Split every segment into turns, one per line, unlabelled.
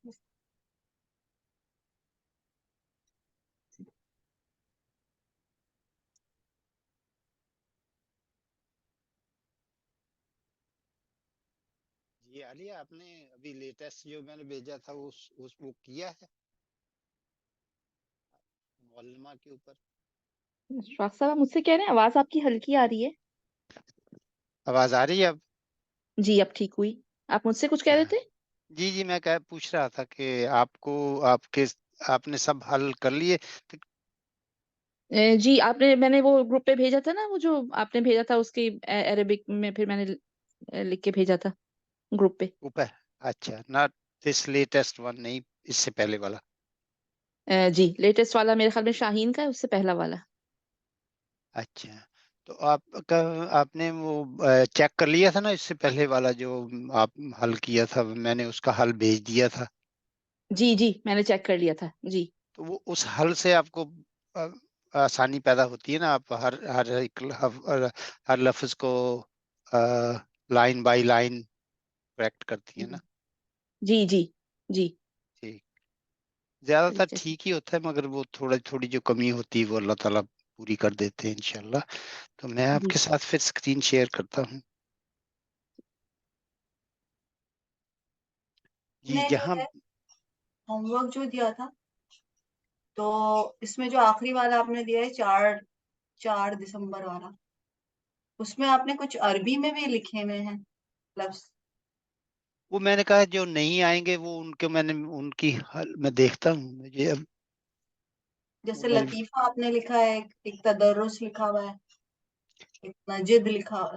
جی عالیہ، آپ نے ابھی لیٹسٹ جو میں نے بھیجا تھا وہ کیا ہے معلمہ کے اوپر؟
اشفاق صاحب آپ مجھ سے کہہ رہے ہیں آواز آپ کی ہلکی آ رہی ہے.
آواز آ رہی ہے اب؟
جی اب ٹھیک ہوئی. آپ مجھ سے کچھ کہہ رہے تھے؟
جی میں پوچھ رہا تھا کہ آپ نے سب حل کر لیے؟
جی میں نے وہ گروپ پہ بھیجا تھا نا، وہ جو آپ نے بھیجا تھا اس کی عربک میں، پھر میں نے لکھ کے بھیجا تھا گروپ پہ.
اوپر اچھا، ناٹ دس لیٹسٹ ون، نہیں اس سے پہلے والا.
جی لیٹسٹ والا میرے خیال میں شاہین کا ہے، اس سے پہلا والا.
اچھا، تو آپ نے وہ چیک کر لیا تھا نا اس سے پہلے والا جو آپ حل کیا تھا؟ میں نے اس کا حل بھیج دیا تھا.
جی میں نے چیک کر لیا تھا. جی
تو وہ اس حل سے آپ کو آسانی پیدا ہوتی ہے نا، آپ ہر لفظ کو لائن بائی لائن کریکٹ کرتی ہیں نا.
جی
ٹھیک، زیادہ تر
چلیے.
ٹھیک ہی ہوتا ہے، مگر وہ تھوڑی جو کمی ہوتی ہے وہ اللہ تعالیٰ پوری کر دیتے ہیں انشاءاللہ. تو میں آپ
جی
کے ساتھ پھر اسکرین شیئر کرتا ہوں. جی
نے جو
جہاں
ہے ہوم ورک جو دیا تھا، تو اس میں جو آخری والا آپ نے دیا ہے 4 دسمبر والا، اس میں آپ نے کچھ عربی میں بھی لکھے ہوئے ہیں لفظ.
وہ میں نے کہا جو نہیں آئیں گے وہ ان کی حل میں دیکھتا ہوں. مجھے اب
جیسے لطیفہ آپ نے لکھا ہے، ایک تدرس لکھا ہوا ہے، ایک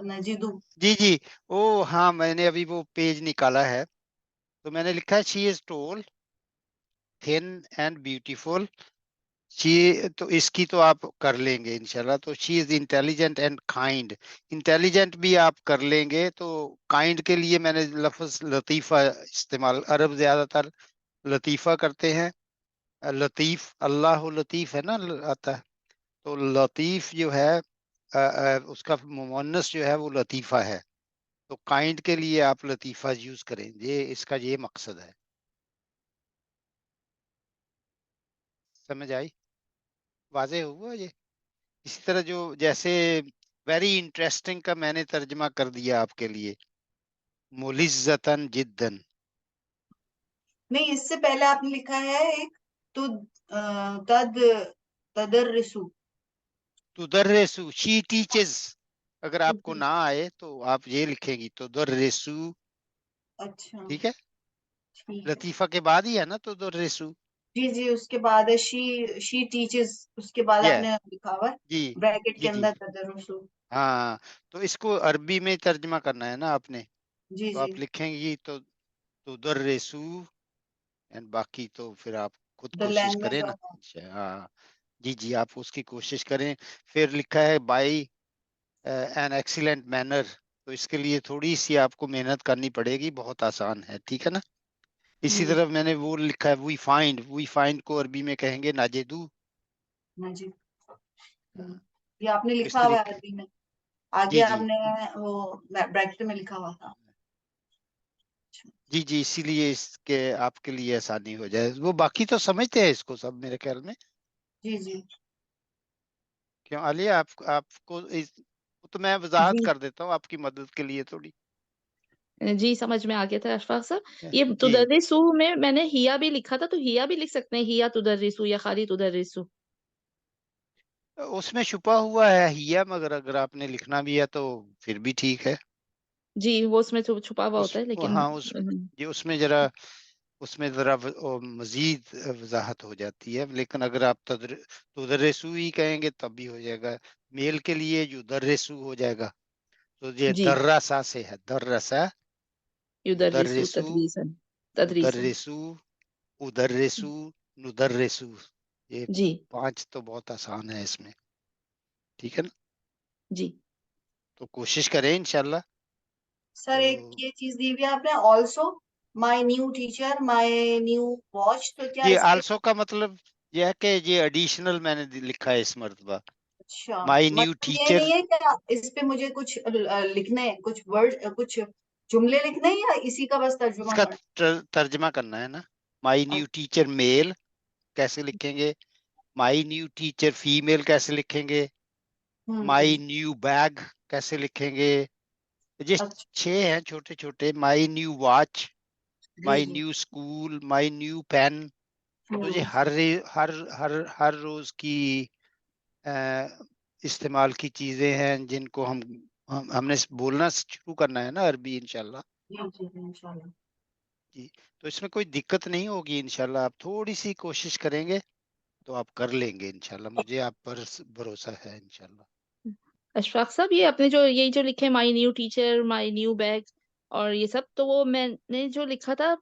نجدو.
جی ہاں، میں نے ابھی وہ پیج نکالا ہے، تو میں نے لکھا ہے شی از ٹول تھن اینڈ بیوٹیفل. تو اس کی تو آپ کر لیں گے انشاءاللہ. تو she is intelligent and kind. Intelligent بھی آپ کر لیں گے. تو کائنڈ کے لیے میں نے لفظ لطیفہ استعمال، عرب زیادہ تر لطیفہ کرتے ہیں. لطیف، اللہ لطیف ہے نا آتا ہے، تو لطیف جو ہے اس کا مؤنث جو ہے وہ لطیفہ ہے. تو کائنڈ کے لیے آپ لطیفہ یوز کریں، اس کا یہ مقصد ہے. سمجھ آئی؟ واضح ہوا یہ؟ اسی طرح جیسے ویری انٹرسٹنگ کا میں نے ترجمہ کر دیا آپ کے لیے، ملزتاً جداً.
نہیں، اس سے پہلے آپ نے لکھا ہے ایک تدرسو.
تدرسو، شی ٹیچز. اگر آپ کو نہ آئے تو آپ یہ لکھیں گی تدرسو.
اچھا
ٹھیک ہے،
ٹھیک ہے.
لطیفہ کے بعد ہی ہے نا تدرسو.
جی اس کے بعد ہے شی ٹیچز، اس کے بعد آپ نے لکھا ہوا ہے
جی
بریکٹ کے
جی
اندر تدرسو.
ہاں، تو اس کو عربی میں ترجمہ کرنا ہے نا آپ نے.
جی
تو آپ لکھیں گی تو تدرسو، اینڈ باقی تو پھر آپ خود
دا
کوشش کریں
لینگویج
نا.
آف.
ہاں جی آپ اس کی کوشش کریں. پھر لکھا ہے بائی این ایکسیلنٹ مینر. تو اس کے لیے تھوڑی سی آپ کو محنت کرنی پڑے گی، بہت آسان ہے. ٹھیک ہے نا. اسی طرح میں نے وہ لکھا ہے وی فائنڈ کو عربی میں کہیں گے ناجدو.
جی یہ آپ نے
تو اس
لکھا ہوا ہے
طریقے،
عربی میں، آگے آپ
جی
نے وہ بریکٹ میں لکھا ہوا تھا.
جی اسی لیے اس کے آپ کے لیے آسانی ہو جائے. وہ باقی تو سمجھتے ہیں اس کو سب میرے خیال میں.
جی
کیوں عالیہ، آپ کو تو میں وضاحت کر دیتا ہوں آپ کی مدد کے لیے تھوڑی.
جی سمجھ میں آ گیا تھا اشفاق صاحب. یہ
جی
تدرسو میں نے ہیا بھی لکھا تھا، تو ہیا بھی لکھ سکتے ہیں، ہیا تدرسو یا خالی تدرسو.
اس میں چھپا ہوا ہے ہیا، مگر اگر آپ نے لکھنا بھی ہے تو پھر بھی ٹھیک ہے.
جی وہ اس میں چھپا ہوا ہوتا ہے، لیکن
ہاں اس میں ذرا مزید وضاحت ہو جاتی ہے. لیکن اگر آپ تدرسو ہی کہیں گے تب بھی ہو جائے گا. میل کے لیے جو درسو ہو جائے گا. تو یہ
جی
درسا سے ہے، درسا،
یدرسو
ادرسو،
تدریسن تدریسن.
ادرسو، ادرسو، ندرسو. یہ
جی
5 تو بہت آسان ہے اس میں. ٹھیک ہے نا.
جی
تو کوشش کریں انشاءاللہ.
سر
تو
ایک یہ چیز دی ہوئی آپ نے، also my new teacher my new watch. تو کیا
یہ
اس کے
آلسو کا مطلب یہ ہے کہ یہ ایڈیشنل میں نے لکھا ہے اس مرتبہ.
اچھا
مائی نیو
مطلب یہ
ٹیچر.
نہیں ہے کہ اس پہ مجھے کچھ لکھنے، کچھ ورڈ، کچھ جملے لکھنے، یا اسی کا بس
اس
ترجمہ
کا
کرنا؟
ترجمہ کرنا ہے نا. مائی نیو ٹیچر میل کیسے لکھیں گے, مائی نیو ٹیچر فیمیل کیسے لکھیں گے, مائی نیو بیگ کیسے لکھیں گے. یہ
اچھا
6 ہیں چھوٹے چھوٹے. مائی نیو واچ,
جی
مائی
جی
new school, my new pen. تو یہ ہر روز کی استعمال کی چیزیں ہیں جن کو ہم نے بولنا شروع کرنا ہے نا عربی انشاءاللہ.
جی جی انشاءاللہ.
جی تو اس میں کوئی دقت نہیں ہوگی انشاءاللہ. آپ تھوڑی سی کوشش کریں گے تو آپ کر لیں گے انشاءاللہ. مجھے آپ پر بھروسہ ہے انشاءاللہ.
اشفاق صاحب یہ آپ نے جو یہی جو لکھے my new teacher my new bag اور یہ سب, تو وہ میں نے جو لکھا تھا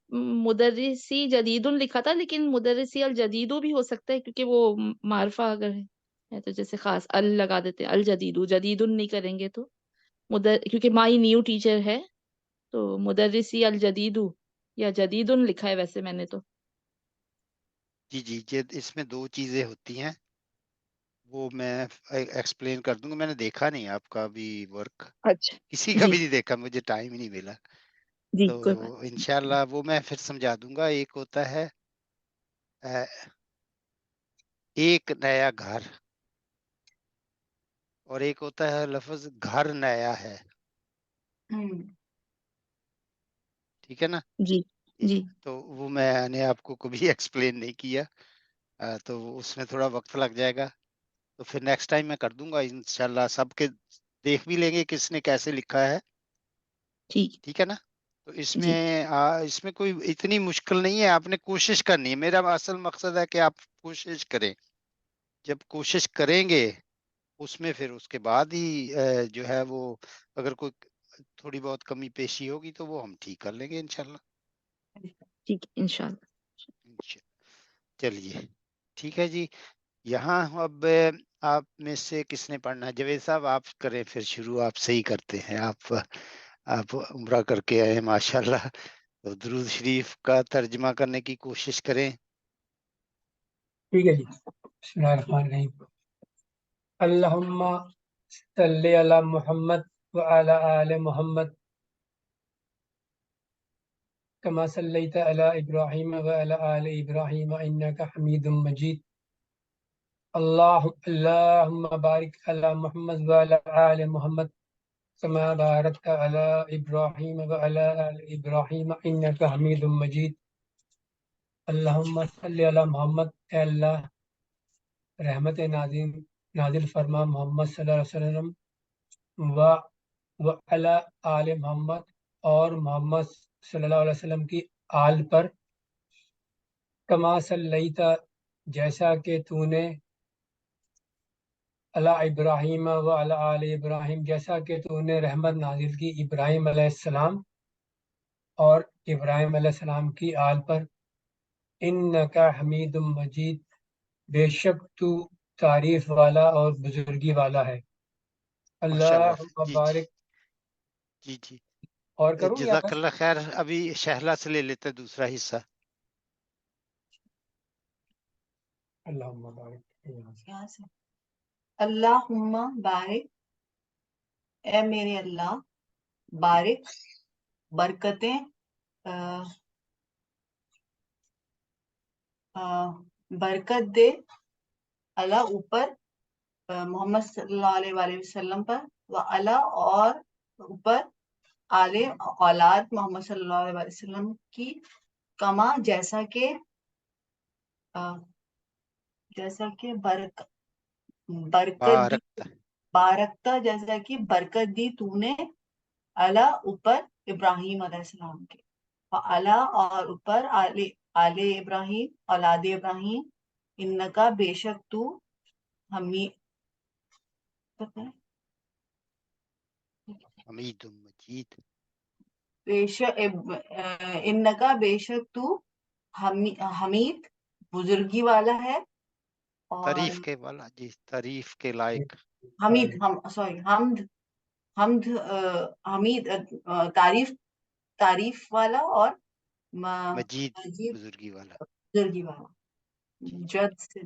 مدرسی جدید لکھا تھا, لیکن مدرسی الجدید بھی ہو سکتا ہے کیونکہ وہ معرفہ اگر ہے تو جیسے خاص ال لگا دیتے ہیں, الجدید جدید نہیں کریں گے تو کیونکہ مائی نیو ٹیچر ہے تو مدرسی الجدید یا جدید لکھا ہے ویسے میں نے تو.
جی جی اس میں 2 چیزیں ہوتی ہیں, وہ میں ایکسپلین کر دوں گا. میں نے دیکھا نہیں آپ کا بھی ورک,
اچھا
کسی کا
جی
بھی نہیں دیکھا, مجھے ٹائم ہی نہیں ملا.
جی
تو
کوئی بات.
انشاءاللہ وہ میں پھر سمجھا دوں گا. ایک ہوتا ہے ایک نیا گھر, اور ایک ہوتا ہے لفظ گھر نیا ہے. ٹھیک ہے نا.
جی جی
تو وہ میں نے آپ کو کبھی ایکسپلین نہیں کیا, تو اس میں تھوڑا وقت لگ جائے گا. تو پھر نیکسٹ ٹائم میں کر دوں گا انشاءاللہ. سب کے دیکھ بھی لیں گے کس نے کیسے لکھا ہے.
ٹھیک
ٹھیک ہے نا. تو
جی
اس میں کوئی اتنی مشکل نہیں ہے. آپ نے کوشش کرنی ہے. میرا اصل مقصد ہے کہ آپ کوشش کریں. جب کوشش کریں گے اس میں پھر اس کے بعد ہی جو ہے وہ اگر کوئی تھوڑی بہت کمی پیشی ہوگی تو وہ ہم ٹھیک کر لیں گے انشاءاللہ.
ٹھیک انشاءاللہ.
چلیے ٹھیک ہے جی. یہاں اب آپ میں سے کس نے پڑھنا ہے؟ جاوید صاحب آپ کریں پھر شروع. آپ صحیح کرتے ہیں. آپ عمرہ کر کے آئے ماشاءاللہ. تو درود شریف کا ترجمہ کرنے کی کوشش کریں.
ٹھیک ہے جی. بسم اللہ الرحمن الرحیم. اللہم صلی علی محمد وعلی آل محمد کما صلیت علی ابراہیم وعلی آل ابراہیم انک حمید مجید. اللہم بارک علی محمد وعلی آل محمد کما بارکت علی ابراہیم وعلی آل ابراہیم انک حمید مجید. اللہم صلی علی محمد. اے اللہ رحمت نازل فرما محمد صلی اللہ علیہ وسلم و علی آل محمد اور محمد صلی اللہ علیہ وسلم کی آل پر. کما صلیت جیسا کہ تو نے علی ابراہیم و علی آل ابراہیم جیسا کہ تو نے رحمت نازل کی ابراہیم علیہ السلام اور ابراہیم علیہ السلام کی آل پر. انکا حمید مجید بے شک تو تعریف والا اور بزرگی والا ہے.
ماشاءاللہ.
اللہم
جی
بارک.
جی جی
اور کروں یا
جزاک
بس؟
اللہ خیر. ابھی شہلا سے لے لیتے دوسرا حصہ.
اللہم بارک.
یہاں سے اللہم بارک, اے میرے اللہ بارک برکتیں برکت دے اللہ اوپر محمد صلی اللہ علیہ وآلہ وسلم پر, و اللہ اور اوپر آل اولاد محمد صلی اللہ علیہ وآلہ وسلم کی, کما جیسا کہ برکت دی,
بارکتا.
بارکتا جیسا کہ برکت دی تو نے اللہ اوپر ابراہیم علیہ السلام کے, اللہ اور اوپر آل ابراہیم اولاد ابراہیم, انکا بے شک تو
حمید مجید.
انکا بے شک تو حمید بزرگی والا ہے, اور
تعریف کے والا. جی تعریف کے لائق.
حمید حمد حمید تعریف والا اور
مجید
مجید
بزرگی والا.
بزرگی والا.
جی
جد سے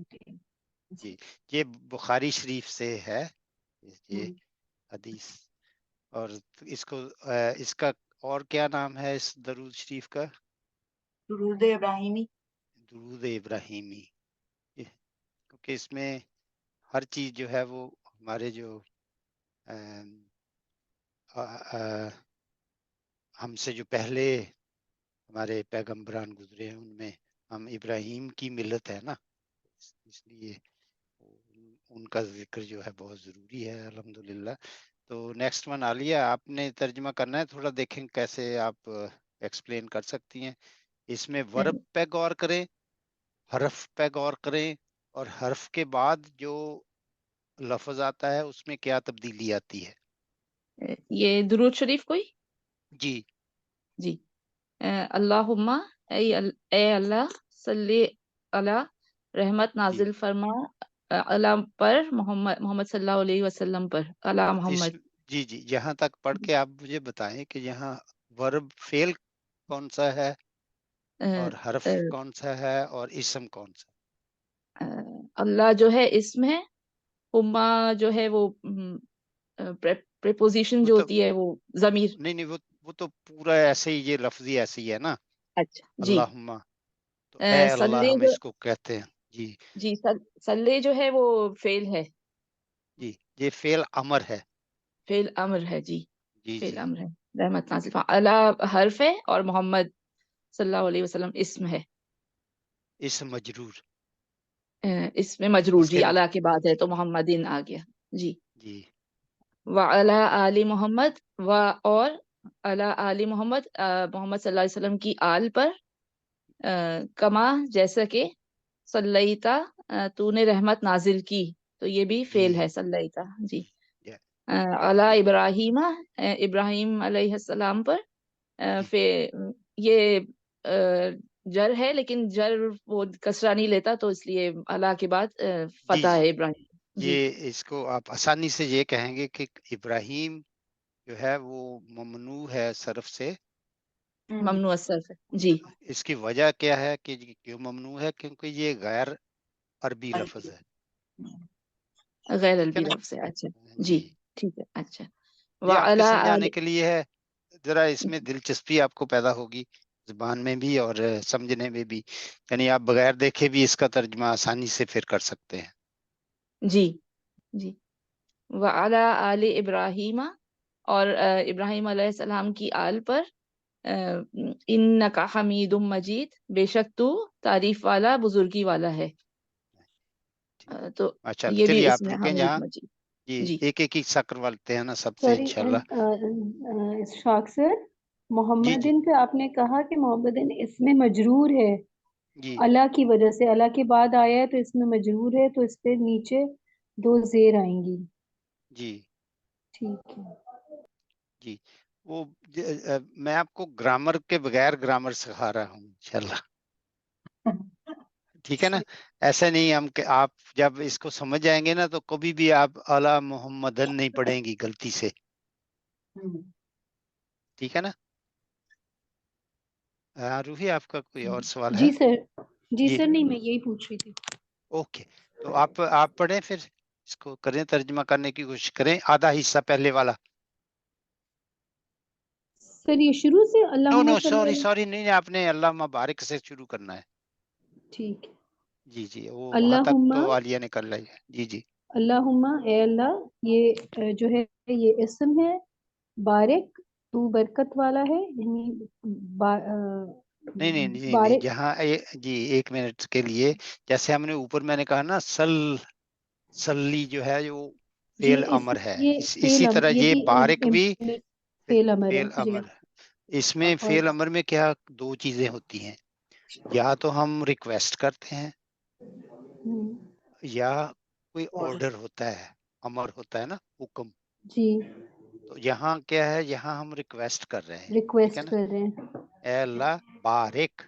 جی یہ بخاری شریف سے ہے یہ حدیث. اور اس کا اور کیا نام ہے اس درود شریف کا؟
درود ابراہیمی.
درود ابراہیمی، کیونکہ اس میں ہر چیز جو ہے وہ ہمارے جو ہم سے جو پہلے ہمارے پیغمبران گزرے ہیں ان میں ہم ابراہیم کی ملت ہے نا، اس لیے ان کا ذکر جو ہے بہت ضروری ہے الحمدللہ۔ تو نیکسٹ ون عالیہ، آپ نے ترجمہ کرنا ہے، تھوڑا دیکھیں کیسے آپ ایکسپلین کر سکتی ہیں۔ اس میں ورب پہ غور کریں، حرف پہ غور کریں، اور حرف کے بعد جو لفظ آتا ہے اس میں کیا تبدیلی آتی ہے۔
یہ درود شریف کوئی؟
جی
جی، اللہم، اے اللہ، صلی علی، رحمت نازل فرما علی پر محمد صلی اللہ علیہ وسلم پر، علی محمد۔
جی جی، یہاں تک پڑھ کے آپ مجھے بتائیں کہ یہاں ورب فعل کون سا ہے اور حرف کون سا ہے اور اسم کون سا؟
اللہ جو ہے اسم ہے، ہما جو ہے وہ پریپوزیشن جو ہوتی ہے وہ ضمیر۔
نہیں وہ تو پورا ایسے ہی، یہ لفظی ایسے ہی ہے نا،
اچھا جی،
اللہم، تو اے اللہ
صلی
ہم
جو،
اس کو کہتے ہیں۔ جی
جی صلی جو ہے وہ فعل ہے،
جی، یہ فعل امر ہے۔
فعل امر ہے جی،
جی
فعل
جی،
امر ہے، رحمت نازل فرما، اللہ حرف ہے اور محمد صلی اللہ علیہ وسلم اسم ہے،
اسم مجرور،
اس میں مجرور
اس
جی،
کے
اللہ کے بعد ہے تو محمدین آ گیا جی۔
جی
وعلی آل محمد، و اور علی آل محمد، محمد صلی اللہ علیہ وسلم کی آل پر، کما جیسا کہ صلیتا، تو نے رحمت نازل کی، تو یہ بھی فعل ہے صلیتا جی۔ علی ابراہیم، ابراہیم علیہ السلام پر، یہ جر ہے لیکن جر وہ کسرہ نہیں لیتا تو اس لیے علی کے بعد
جی
فتح
جی،
ہے ابراہیم جی۔
یہ اس کو آپ آسانی سے یہ کہیں گے کہ ابراہیم جو ہے وہ ممنوع ہے صرف سے۔
ممنوع الصرف ہے جی،
اس کی وجہ کیا ہے کہ کیوں ممنوع ہے؟ کیونکہ یہ غیر عربی لفظ ہے،
غیر
ٹھیک ہے
عربی
نا؟
لفظ ہے، اچھا
جی،
جی ٹھیک ہے، اچھا۔
یہ آپ کے
وعلی آل،
سمجھانے کے لیے ہے، ذرا اس میں دلچسپی آپ کو پیدا ہوگی زبان میں بھی اور سمجھنے میں بھی، یعنی آپ بغیر دیکھے بھی اس کا ترجمہ آسانی سے پھر کر سکتے ہیں۔
جی جی، وعلی آل ابراہیم، اور ابراہیم علیہ السلام کی آل پر، انکا حمید مجید، بے شک تو تعریف والا بزرگی والا ہے، تو
اچھا
یہ بھی
چلیے
اس
آپ
میں
رکیں
حمید
جہاں،
مجید
جی
جی۔
ایک ایک ہی سا کروالتے ہیں نا سب سے
سوری
انشاءاللہ۔
شاک سر،
جی جی
محمدن پہ آپ نے کہا کہ محمدن اس میں مجرور ہے
جی
اللہ کی وجہ سے، اللہ کے بعد آیا ہے تو اس میں مجرور ہے، تو اس پہ نیچے 2 زیر آئیں گی،
جی
ٹھیک ہے۔
جی، وہ میں آپ کو گرامر کے بغیر گرامر سکھا رہا ہوں انشاءاللہ، ٹھیک ہے نا؟ ایسا نہیں ہم کہ آپ جب اس کو سمجھ جائیں گے نا تو کبھی بھی آپ اعلیٰ محمدن نہیں پڑھیں گی غلطی سے، ٹھیک ہے نا؟ روحی آپ کا کوئی اور سوال ہے؟
جی سر، جی
جی
سر، نہیں میں یہی پوچھ رہی تھی۔
اوکے، تو آپ پڑھیں، پھر اس کو کریں، ترجمہ کرنے کی کوشش کریں، آدھا حصہ پہلے والا۔
سر یہ شروع سے
نو
اللہم
نو
صلی
سوری
اللہ،
سوری، نہیں آپ نے اللہ مبارک سے شروع کرنا ہے۔
ٹھیک ہے۔
جی جی، وہ وہاں تک
اللہم،
تو عالیہ نے کر لی ہے۔ جی جی
اللہم اے اللہ، یہ جو ہے یہ اسم ہے، بارک تو برکت والا ہے، یعنی
نہیں نہیں نہیں نہیں،
بارک،
جہاں جی ایک منٹ کے لیے، جیسے ہم نے اوپر میں نے کہا نا سلی جو ہے وہ
جی
فعل امر ہے،
یہ
اسی طرح
یہ
یہ
بھی
بارک بھی
فعل امر ہے
فعل
جی،
امر ہے۔ اس میں
اور
فعل امر میں کیا 2 چیزیں ہوتی ہیں، یا تو ہم ریکویسٹ کرتے ہیں یا کوئی آرڈر ہوتا ہے، امر ہوتا ہے نا، حکم۔
جی
تو یہاں کیا ہے، یہاں ہم ریکویسٹ کر رہے ہیں، ٹھیک ہے
ریکویسٹ
نا؟
کر رہے ہیں،
اے اللہ بارک،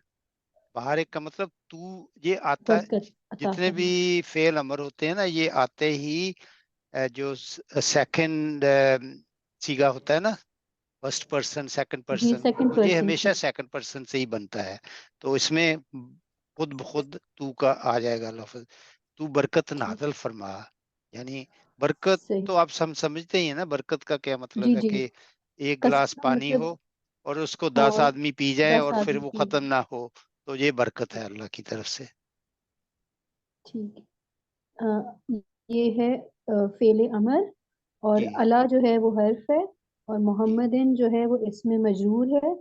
بارک کا مطلب تو، یہ آتا ہے
برکت عطا
جتنے بھی
فرما۔
فعل امر ہوتے ہیں نا، یہ آتے ہی جو سیکنڈ سیگا ہوتا ہے نا، فرسٹ پرسن سیکنڈ
جی
پرسن،
سیکنڈ
تو یہ
پرسن سے،
ہمیشہ سیکنڈ پرسن سے ہی بنتا ہے، تو اس میں خود بخود تو کا آ جائے گا لفظ، تو برکت نازل فرما، یعنی برکت
صحیح،
تو آپ سمجھتے ہی ہیں نا، برکت کا کیا مطلب
جی
ہے
جی،
کہ ایک گلاس پانی
مطلب
ہو اور اس کو 10
اور
آدمی پی جائیں
10
اور پھر
آدمی
وہ
کی،
ختم نہ ہو، تو یہ برکت ہے اللہ کی طرف سے.
ٹھیک یہ ہے فعل امر اور
جی
اللہ جو ہے وہ حرف ہے اور
جی
محمدن جو ہے وہ اسم مجرور ہے.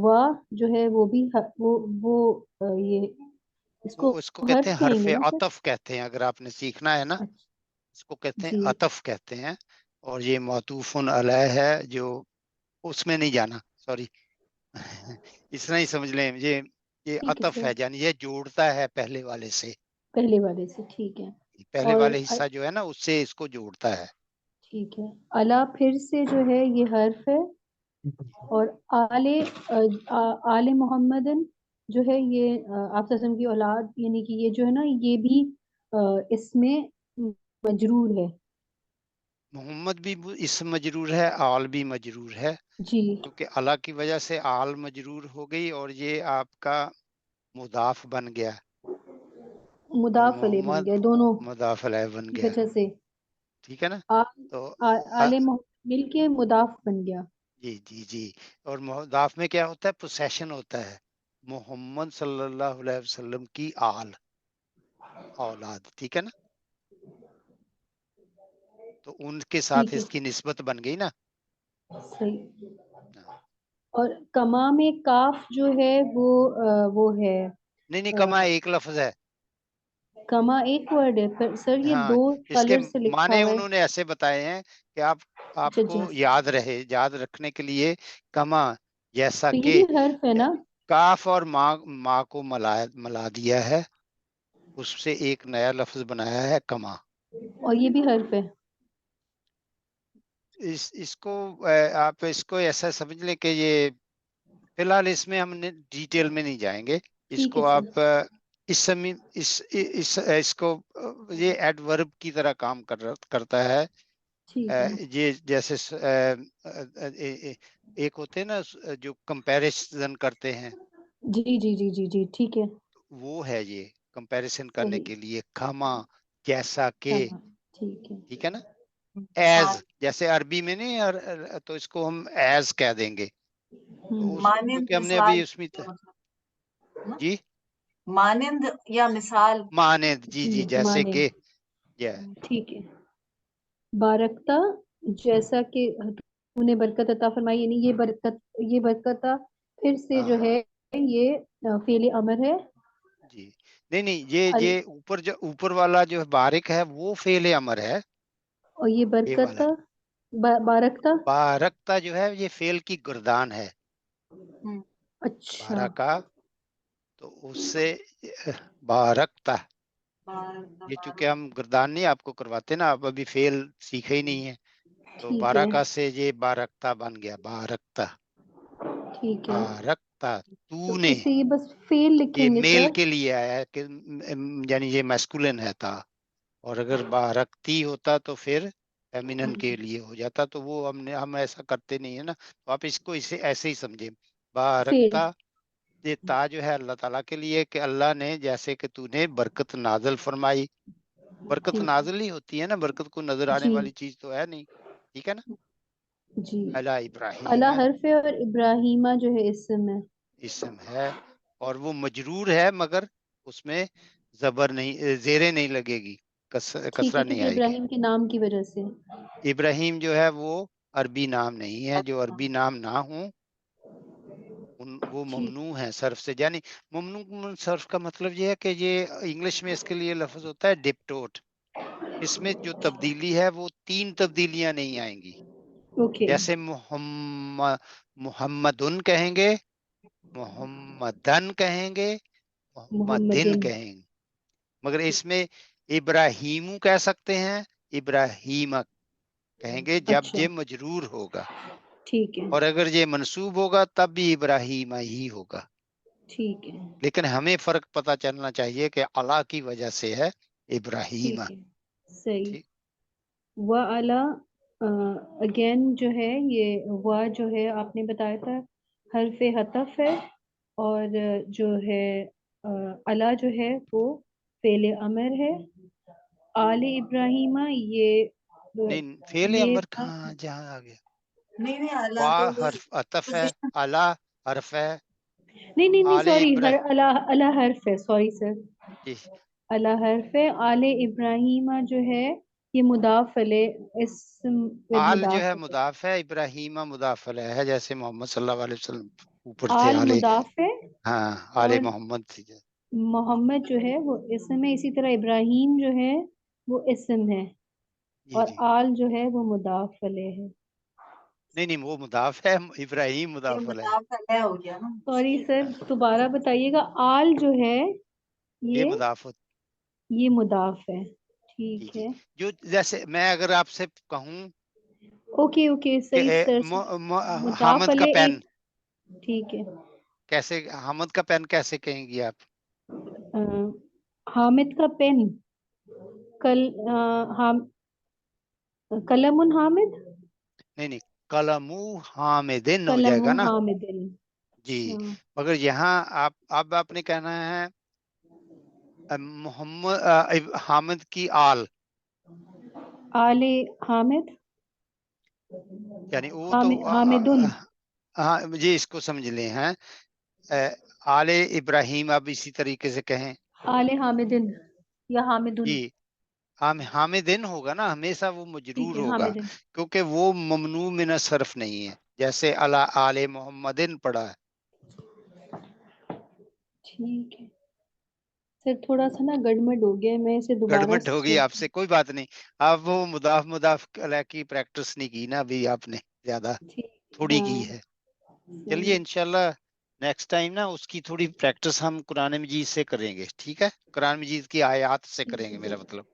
وا جو ہے وہ بھی وہ یہ اس کو
اس کو کہتے
حرف
ہیں
کہیں
حرف
گے نا سر؟
عطف کہتے ہیں. اگر آپ نے سیکھنا ہے نا
اچھا
اس کو کہتے ہیں
جی
عطف کہتے ہیں. اور یہ معطوف علیہ ہے جو اس میں نہیں جانا, سوری اس طرح ہی سمجھ لیں. یہ
ٹھیک ہے
عطف
سر
ہے یعنی یہ جوڑتا ہے پہلے والے سے.
پہلے والے سے ٹھیک ہے.
پہلے
اور
والے حصہ جو ہے نا اس سے اس کو جوڑتا ہے.
ٹھیک ہے اللہ پھر سے جو ہے یہ حرف ہے اور آل محمدن جو ہے یہ آپ وسلم کی اولاد یعنی کہ یہ جو ہے نا یہ بھی اس میں مجرور ہے.
محمد بھی اسم مجرور ہے, آل بھی مجرور ہے,
جی
کیونکہ اللہ کی وجہ سے آل مجرور ہو گئی اور یہ آپ کا مضاف بن گیا اور
مضاف علیہ بن
محمد
گئے دونوں
مضاف علیہ بن
کی
گیا.
وجہ سے
ٹھیک ہے نا. تو
آل محمد مل کے مضاف بن گیا.
جی جی جی. اور مضاف میں کیا ہوتا ہے؟ پوسیشن ہوتا ہے. محمد صلی اللہ علیہ وسلم کی آل اولاد. ٹھیک ہے نا. تو ان کے ساتھ
ٹھیک ہے
اس کی نسبت بن گئی نا.
صحیح. اور کما میں کاف جو ہے وہ ہے
نہیں نہیں, کما ایک لفظ ہے.
کما ایک ورڈ ہے پر سر یہ
ہاں,
دو
اس کے
کلر سے لکھا
معنی
ہوا ہے.
انہوں نے ایسے بتائے ہیں کہ آپ
اچھا
کو
جی
یاد رہے, یاد رکھنے کے لیے کما جیسا
تو یہ
کہ
بھی حرف ہے نا.
کاف اور ماں کو ملا دیا ہے, اس سے ایک نیا لفظ بنایا ہے کما.
اور یہ بھی حرف ہے.
اس کو آپ اس کو ایسا سمجھ لیں کہ یہ فی الحال اس میں ہم نے ڈیٹیل میں نہیں جائیں گے. اس
ٹھیک ہے
کو
سر.
آپ اس کو یہ ایڈورب کی طرح کام کرتا ہے.
ٹھیک ہے
یہ جیسے ایک ہوتے ہیں نا جو کمپیریزن کرتے ہیں,
جی جی جی جی جی ٹھیک ہے
وہ ہے یہ کمپیریزن کرنے
صحیح.
کے لیے کما جیسا کہ.
تمام ٹھیک ہے.
ٹھیک ہے نا.
مان-
ایز جیسے عربی میں نہیں, تو اس کو ہم ایز کہہ دیں گے. تو
مانند
کیونکہ ہم نے
مثال
ابھی اس میں
نا؟
جی
مانند یا مثال.
مانند, جی جی جیسے
مانے
کہ
ٹھیک ہے. بارکتا جیسا کہ تو نے برکت عطا فرمائی یعنی یہ برکت پھر سے جو ہے یہ فعل امر ہے.
جی نہیں نہیں, یہ اوپر والا جو بارک ہے وہ فعل امر ہے.
اور یہ
یہ
برکت
والا
بارکتا
بارکتا جو ہے یہ فعل کی گردان ہے.
اچھا
بارکا تو اس سے بارکتا, یہ چونکہ ہم گردان نہیں آپ کو کرواتے نا, آپ ابھی فعل سیکھے ہی نہیں ہے, تو
ٹھیک ہے
بارکا سے یہ بارکتا بن گیا. بارکتا
ٹھیک ہے.
بارکتا تو
تو
نے,
اسے یہ بس فیل
یہ
لکھیں گے
میل
سر.
کے لیے آیا ہے کہ یعنی یہ میسکولن ہے تھا, اور اگر بارکتی ہوتا تو پھر فیمینن کے لیے ہو جاتا. تو وہ ہم ایسا کرتے نہیں ہے نا, تو آپ اس کو ایسے ہی سمجھیں.
فیل
بارکتا یہ تا جو ہے اللہ تعالیٰ کے لیے کہ اللہ نے جیسے کہ تو نے برکت نازل فرمائی. برکت
ٹھیک
نازل ہی ہوتی ہے نا, برکت کو نظر آنے
جی
والی چیز تو ہے نہیں. ٹھیک ہے نا.
جی
علی ابراہیم
اللہ حرف ہے اور ابراہیمہ جو ہے اسم ہے.
اسم ہے اور وہ مجرور ہے, مگر اس میں زبر نہیں, زیریں نہیں لگے گی,
ٹھیک ہے
کسرہ نہیں
کیونکہ
آئے گی.
ابراہیم کے نام کی وجہ سے.
ابراہیم جو ہے وہ عربی نام نہیں ہے, جو عربی نام نہ ہوں وہ
ٹھیک
ممنوع ہے صرف سے. یعنی ممنوع صرف کا مطلب یہ ہے کہ یہ انگلش میں اس کے لیے لفظ ہوتا ہے ڈپٹوٹ. اس میں جو تبدیلی ہے وہ 3 تبدیلیاں نہیں آئیں گی.
اوکے
جیسے محمدن کہیں گے, محمدن کہیں گے, محمدن
محمدن
کہیں گے, مگر اس میں ابراہیم کہہ سکتے ہیں, ابراہیم کہیں گے جب
اچھا
یہ مجرور ہوگا,
ٹھیک ہے
اور اگر یہ منصوب ہوگا تب بھی ابراہیم ہی ہوگا.
ٹھیک ہے
لیکن ہمیں فرق پتہ چلنا چاہیے کہ اللہ کی وجہ سے ہے ابراہیم.
ٹھیک ہے صحیح.
ٹھیک.
وَعَلَى اگین جو ہے یہ وا جو ہے آپ نے بتایا تھا حرف حطف ہے, اور جو ہے علا جو ہے وہ فعل امر ہے. آل ابراہیمہ
نہیں, فعل
یہ
امر کہاں جہاں آ گیا.
نہیں اللہ
وا
تو
حرف عطف ہے,
پوزیشن.
اعلی حرف ہے,
نہیں نہیں نہیں،
آل
سوری، ہر
ابراہیم،
اللہ حرف ہے، سوری سر،
جی
اللہ حرف ہے. آل ابراہیم جو ہے یہ مضاف علیہ اسم
آل جو
مضاف
ہے
ہے.
مضاف ہے، ابراہیم مضاف علیہ ہے، جیسے محمد صلی اللہ علیہ وسلم اوپر تھے
آل
آل،
مضاف ہے
ہاں آل
اور
محمد تھی.
محمد جو ہے وہ اسم ہے. اسی طرح ابراہیم جو ہے وہ اسم ہے
جی
اور
جی،
آل جو ہے وہ مضاف علیہ ہے.
نہیں نہیں وہ مضاف ہے، ابراہیم
یہ
مضاف علیہ ہے.
مضاف علیہ ہو گیا نا.
سوری سر، دوبارہ بتائیے گا. آل جو ہے
یہ
یہ
مضاف ہوتا،
یہ مضاف ہے.
جی
ٹھیک
جی.
ہے،
جو جیسے میں اگر آپ سے کہوں
اوکے اوکے،
کہ
صحیح سر. مضاف
حامد کا
علیہ
پین،
ایک، ٹھیک ہے.
کیسے حامد کا پین کیسے کہیں گی آپ؟
حامد کا پین، کل قلم حامد،
نہیں نہیں، قلم حامدن ہو
قلم
جائے گا نا.
حامد.
جی،
اچھا،
مگر یہاں آپ نے کہنا ہے محمد حامد کی آل،
آل حامد،
یعنی وہ تو
حامدن،
ہاں جی، اس کو سمجھ لیں ہیں آل ابراہیم. اب اسی طریقے سے کہیں
آل حامدن یا حامدن.
جی، حامدن ہوگا نا، ہمیشہ وہ
ٹھیک
مجرور
ہے،
ہوگا،
حامدن.
کیونکہ وہ ممنوع من الصرف نہیں ہے، جیسے آل محمدن پڑھا ہے.
ٹھیک ہے سر، تھوڑا سا نا گڑمڑ ہو گیا ہے، میں اسے دوبارہ
گڑمٹ ہوگی آپ سے، کوئی بات نہیں. آپ وہ مضاف علیہ کی پریکٹس نہیں کی نا ابھی آپ نے، زیادہ
ٹھیک،
تھوڑی
ہاں
کی ہے. چلیے
صحیح.
انشاءاللہ نیکسٹ ٹائم نا اس کی تھوڑی پریکٹس ہم قرآن مجید سے کریں گے، ٹھیک ہے؟ قرآن مجید کی آیات سے
ٹھیک
کریں
ہے
گے،
سر.
میرا مطلب.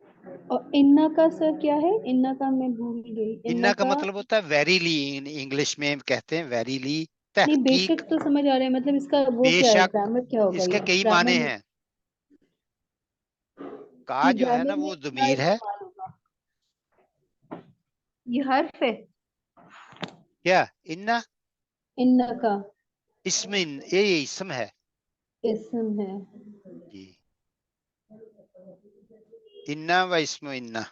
اور انا کا سر کیا ہے؟ انا کا میں بھول گئی.
انا
انا
کا
کا
مطلب ہوتا ہے ویریلی، انگلش میں کہتے ہیں ویریلی،
نہیں، بے
تحقیق،
شک تو سمجھ آ رہا ہے، مطلب اس کا وہ
بے
کیا ہے،
شک.
گرامر کیا ہوگا؟
اس کے
یہ
کئی
گرامر
معنی
میں،
ہیں. کا
یہ
جو ہے نا
گرامر میں
وہ
کیا
ضمیر ہے.
استعمال ہوگا؟ یہ حرف ہے
کیا انا؟
انا کا
یہ اسم ہے
اسم ہے.
جی. انا و اسم انا،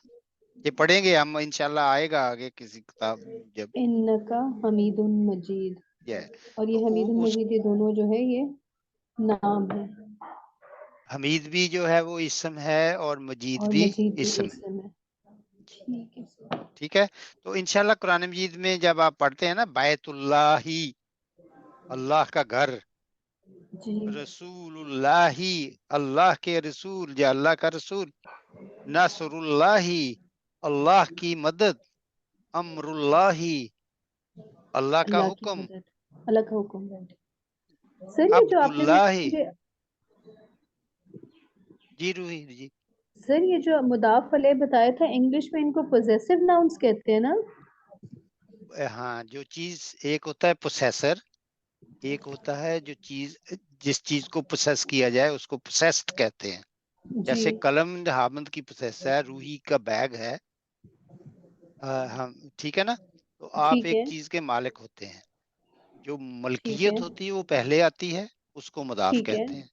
یہ پڑھیں گے ہم انشاءاللہ، آئے گا آگے کسی کتاب جب.
انا کا حمید مجید،
یہ
اور
تو
یہ حمید
اس
مجید، یہ دونوں جو ہے یہ نام ہے،
حمید بھی جو ہے وہ اسم ہے اور مجید
اور
بھی
مجید بھی
اسم ہے.
اسم ہے. ٹھیک ہے سر.
ٹھیک ہے. تو انشاءاللہ قرآن مجید میں جب آپ پڑھتے ہیں نا بیت اللہ ہی، اللہ کا گھر،
جی،
رسول اللہ، اللہ کے رسول یا اللہ کا رسول، نصر اللہ، اللہ کی مدد، امر اللہ، اللہ کا
اللہ کی
حکم،
مدد، اللہ کا حکم ہے. سر یہ جو
عبد
آپ نے
اللہ.
مجھے،
جی روحی جی،
سر یہ جو مضاف علیہ بتایا تھا، انگلش میں ان کو پوزیسو ناؤنس کہتے ہیں نا؟
ہاں جو چیز ایک ہوتا ہے پوسیسر، ایک ہوتا ہے جو چیز، جس چیز کو پوسیس کیا جائے اس کو پوسیسڈ کہتے ہیں.
جی،
جیسے قلم حامد کی پوسیس ہے، روحی کا بیگ ہے، ہم ٹھیک ہے نا. تو آپ
ٹھیک
ایک
ہے،
چیز کے مالک ہوتے ہیں، جو
ٹھیک ہے،
ملکیت ہوتی ہے وہ پہلے آتی ہے، اس کو مضاف
ٹھیک ہے،
کہتے ہیں.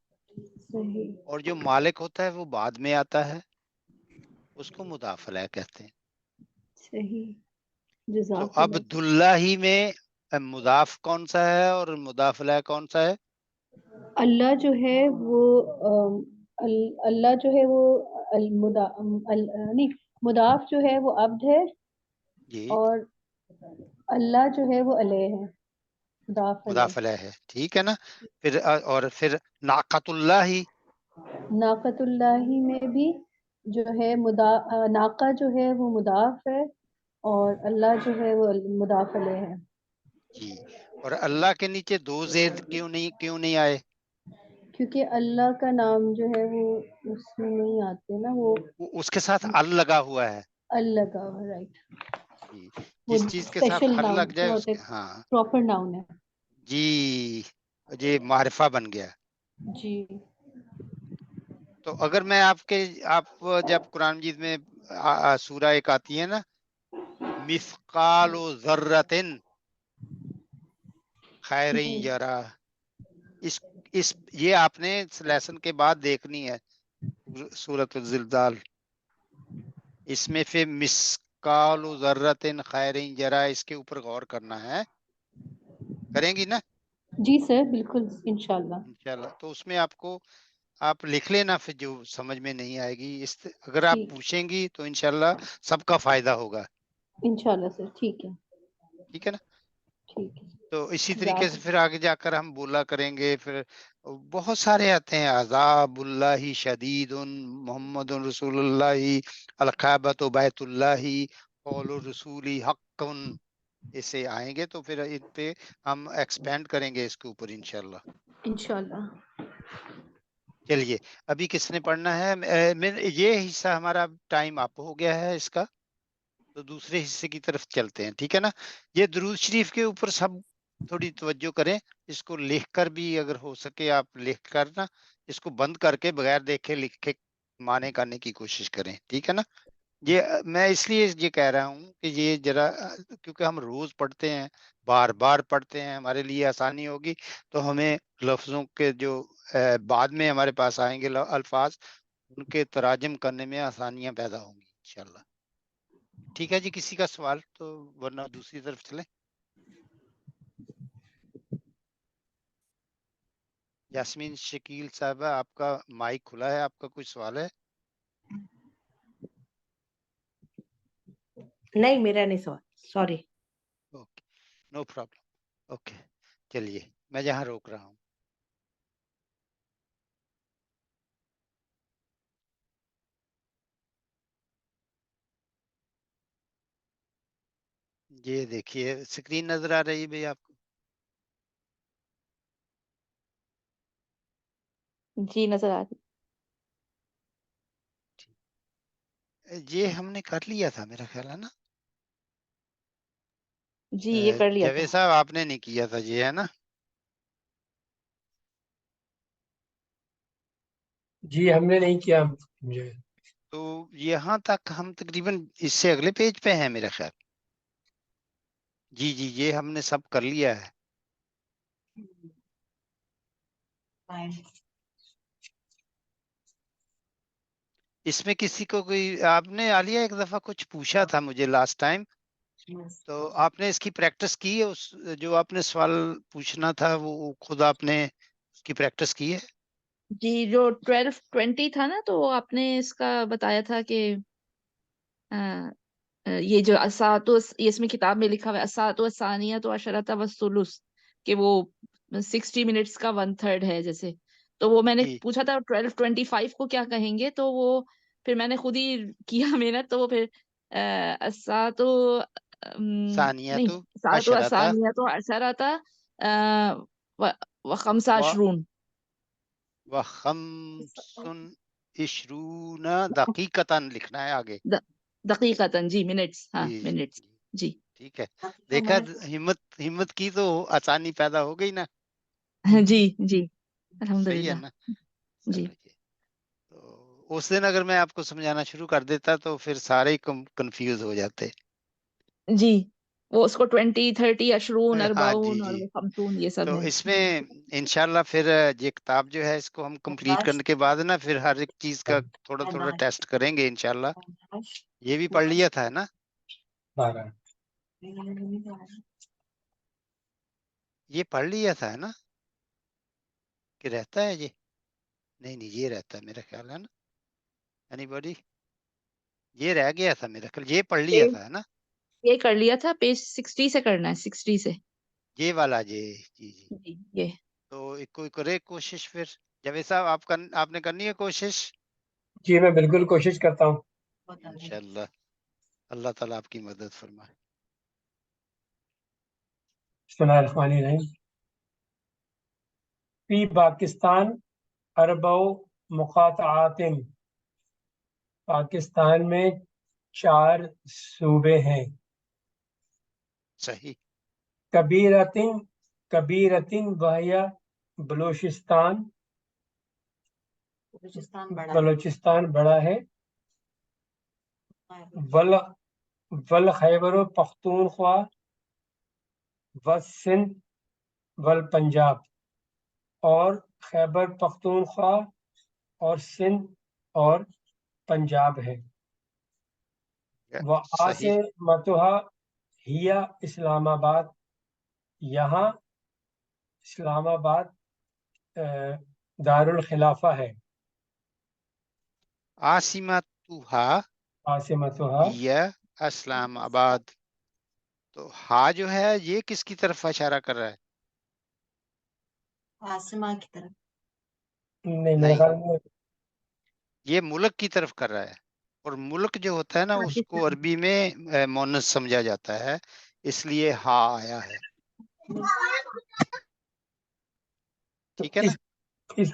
صحیح،
اور جو مالک ہوتا ہے وہ بعد میں آتا ہے، اس کو مضاف علیہ کہتے ہیں.
صحیح،
تو
جزاک اللہ.
عبد اللہ میں مضاف کون سا ہے اور مضاف علیہ کون سا ہے؟
اللہ جو ہے وہ اللہ جو ہے وہ نہیں، مضاف جو ہے وہ عبد ہے،
جی
اور اللہ جو ہے وہ علیہ ہے، مضاف علیہ.
مضاف علیہ ہے، ٹھیک ہے نا. پھر اور پھر ناقۃ اللہ،
ناقۃ اللہ میں بھی جو ہے ناقہ جو ہے وہ مضاف ہے، اور اللہ جو ہے وہ مضاف علیہ ہے.
جی. اور اللہ کے نیچے دو زیر کیوں نہیں آئے؟
کیونکہ اللہ کا نام جو ہے وہ اس میں نہیں آتے نا، وہ
اس کے ساتھ ال لگا ہوا ہے.
اللہ کا، رائٹ.
جی،
وہ
جس چیز کے ساتھ
اسپیشل
ال
ناؤن
لگ
کیا
جائے اس
ہوتا
کے،
ہے،
ہاں
پراپر ناؤن ہے.
جی، یہ معرفہ بن گیا.
جی،
تو اگر میں آپ جب قرآن مجید میں سورہ ایک آتی ہے نا، مثقال ذرۃ خیر
جی،
یرا، اس یہ آپ نے لیسن کے بعد دیکھنی ہے سورۃ الزلزال. اس میں پھر مثقال ذرۃ خیر یرا، اس کے اوپر غور کرنا ہے. کریں گی نا؟
جی سر بالکل انشاءاللہ.
انشاءاللہ. تو اس میں آپ لکھ لینا، پھر جو سمجھ میں نہیں آئے گی اگر آپ
ٹھیک
پوچھیں گی تو انشاءاللہ سب کا فائدہ ہوگا.
انشاءاللہ سر. ٹھیک ہے.
ٹھیک ہے نا؟
ٹھیک ہے.
تو اسی
خدا
طریقے سے
حافظ.
پھر آگے جا کر ہم بولا کریں گے. پھر بہت سارے آتے ہیں، عذاب اللہ شدید، محمد رسول اللہ، القعبۃ بیت اللہ، قول الرسول حق، اسے آئیں گے تو پھر ان پہ ہم ایکسپینڈ کریں گے اس کے اوپر انشاءاللہ.
انشاءاللہ.
چلیے ابھی کس نے پڑھنا ہے؟ یہ حصہ ہمارا ٹائم اپ ہو گیا ہے اس کا، تو دوسرے حصے کی طرف چلتے ہیں. ٹھیک ہے نا؟ یہ درود شریف کے اوپر سب تھوڑی توجہ کریں. اس کو لکھ کر بھی اگر ہو سکے آپ لکھ کر نا، اس کو بند کر کے بغیر دیکھے لکھے معنی کرنے کی کوشش کریں. ٹھیک ہے نا؟ یہ میں اس لیے یہ کہہ رہا ہوں کہ یہ ذرا کیونکہ ہم روز پڑھتے ہیں، بار بار پڑھتے ہیں، ہمارے لیے آسانی ہوگی. تو ہمیں لفظوں کے جو بعد میں ہمارے پاس آئیں گے الفاظ، ان کے تراجم کرنے میں آسانیاں پیدا ہوں گی انشاءاللہ. ٹھیک ہے جی، کسی کا سوال تو، ورنہ دوسری طرف چلیں. یاسمین شکیل صاحبہ، آپ کا مائک کھلا ہے، آپ کا کوئی سوال ہے؟
نہیں میرا نہیں سوال، sorry.
Okay, no problem. Okay چلیے میں جہاں روک رہا ہوں. یہ دیکھیے اسکرین نظر آ رہی ہے بھائی آپ کو؟
جی نظر آ رہی.
یہ ہم نے کر لیا تھا میرا خیال ہے نا.
جی یہ کر لیا تھا.
جاوید صاحب آپ نے نہیں کیا تھا یہ، ہے نا؟
جی ہم نے نہیں کیا مجھے.
تو یہاں تک ہم تقریباً اس سے اگلے پیج پہ ہیں میرا خیال. جی جی یہ ہم نے سب کر لیا ہے. اس میں کسی کو کوئی، آپ نے عالیہ ایک دفعہ کچھ پوچھا تھا مجھے لاسٹ ٹائم، تو آپ نے اس کی پریکٹس کی ہے؟ اس جو آپ نے سوال پوچھنا تھا وہ خود آپ نے اس کی پریکٹس کی ہے؟
جی جو 12:20 تھا نا، تو آپ نے اس کا بتایا تھا کہ یہ جو یہ اس میں کتاب میں لکھا ہوا ہے اسات و ثانیت و عشرۃ و ثلث، کہ وہ 60 منٹس کا 1/3 ہے جیسے. تو وہ میں نے
جی
پوچھا تھا 12:25 کو کیا کہیں گے، تو وہ پھر میں نے خود ہی کیا محنت، تو وہ پھر اسات و نہیں،
ثانیت
اسات و
عشرۃ
ثانیت و عشرۃ و خمسہ
و
عشرون.
خمس عشرون دقیقتاً لکھنا ہے آگے.
دقیقتاً جی، منٹس، ہاں
جی
منٹس.
جی
جی
ٹھیک ہے. دیکھا ہمت کی تو آسانی پیدا ہو گئی نا.
جی جی الحمد
صحیح ہے
للہ.
نا؟
جی
چلیے. تو اس دن اگر میں آپ کو سمجھانا شروع کر دیتا تو پھر سارے کنفیوز ہو جاتے.
جی وہ اس کو 20 30 عشرون
ہاں جی
اربعون اور
جی.
وہ خمسون یہ سب
تو
ہے.
اس میں انشاءاللہ پھر یہ کتاب جو ہے اس کو ہم کمپلیٹ کرنے کے بعد نا پھر ہر ایک چیز کا تھوڑا تھوڑا ٹیسٹ کریں گے انشاءاللہ. یہ بھی پڑھ لیا تھا ہے نا؟ یہ پڑھ لیا تھا ہے نا؟ کہ رہتا ہے یہ؟ نہیں یہ رہتا ہے میرا خیال ہے نا. Any body? یہ رہ گیا تھا میرا خیال، یہ پڑھ لیا تھا ہے نا؟
یہ کر لیا تھا، پیج 60 سے کرنا ہے، 60 سے.
یہ والا جی جی جی.
جی یہ
تو کوئی کرے کوشش پھر. جاوید صاحب آپ نے کرنی ہے کوشش؟
جی میں بالکل کوشش کرتا ہوں.
انشاءاللہ اللہ تعالیٰ آپ کی مدد فرمائے.
بسم اللہ الرحمن الرحیم. فی پاکستان اربع مقاطعات، پاکستان میں 4 صوبے ہیں.
صحیح.
کبیرتن وہیا بلوچستان بڑا ہے. والخیبر پختونخوا والسندھ والپنجاب، اور خیبر پختونخوا اور سندھ اور پنجاب ہے.
صحیح.
وعاصمتها ہی اسلام آباد، یہاں اسلام آباد دارالخلافہ ہے.
عاصمتها
عاصمتها
یا اسلام آباد. تو ہا جو ہے یہ کس کی طرف اشارہ کر رہا ہے؟
آسما کی طرف.
نہیں میرے
نہیں،
خیال میں
یہ ملک کی طرف کر رہا ہے، اور ملک جو ہوتا ہے نا اس کو
پاکستان
عربی میں مؤنث سمجھا جاتا ہے، اس لیے ہا آیا ہے.
تو
ٹھیک ہے نا؟
اس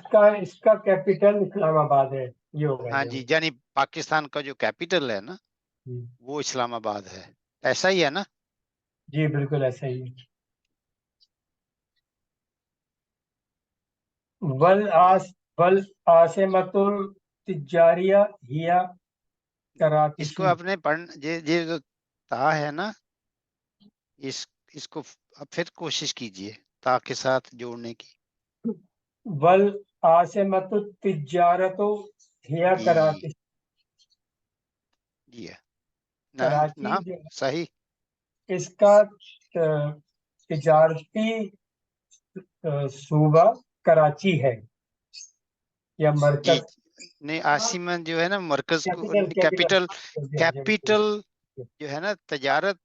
کا کیپٹل اسلام آباد ہے. یہ ہوگا
ہاں
یہ
جی،
ہوگا.
یعنی پاکستان کا جو کیپٹل ہے نا وہ اسلام آباد ہے، ایسا ہی ہے نا؟
جی بالکل ایسا ہی. والعاصمۃ التجاریہ ہی
اس کو
کراچی.
آپ نے یہ جو تا ہے نا اس کو اب پھر کوشش کیجئے تا کے ساتھ جوڑنے کی.
والعاصمۃ التجارۃ ہی
جی
کراچی.
جی ہے
کراچی
نام
جو
صحیح.
اس کا تجارتی صوبہ کراچی ہے یا
جی
مرکز.
نہیں، عاصمہ جو ہے نا مرکز کو
کیپٹل
کیپٹل جو ہے نا تجارت